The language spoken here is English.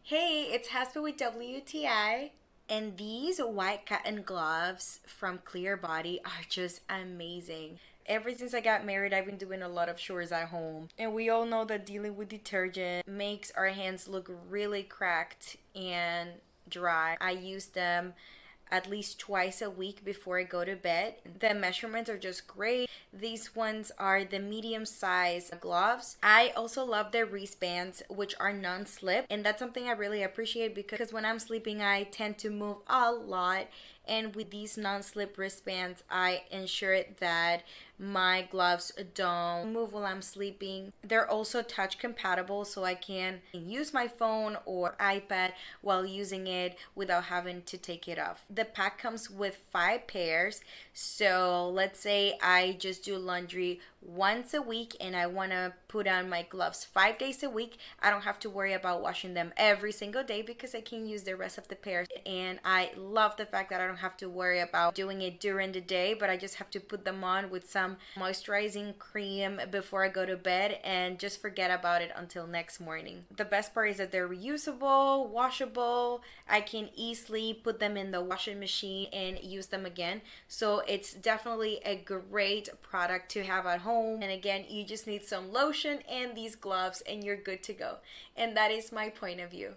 Hey, it's Haspa with WTI, and these white cotton gloves from Clearbody are just amazing. Ever since I got married, I've been doing a lot of chores at home, and we all know that dealing with detergent makes our hands look really cracked and dry. I use them at least twice a week before I go to bed. The measurements are just great. These ones are the medium size gloves. I also love their wristbands, which are non-slip, and that's something I really appreciate because when I'm sleeping I tend to move a lot, and with these non-slip wristbands I ensure that my gloves don't move while I'm sleeping. They're also touch compatible, so I can use my phone or iPad while using it without having to take it off. The pack comes with 5 pairs, so let's say I just do laundry once a week and I want to put on my gloves 5 days a week. I don't have to worry about washing them every single day because I can use the rest of the pairs, and I love the fact that I don't have to worry about doing it during the day, but I just have to put them on with some moisturizing cream before I go to bed and just forget about it until next morning. The best part is that they're reusable, washable. I can easily put them in the washing machine and use them again. So it's definitely a great product to have at home. And again, you just need some lotion and these gloves and you're good to go. And that is my point of view.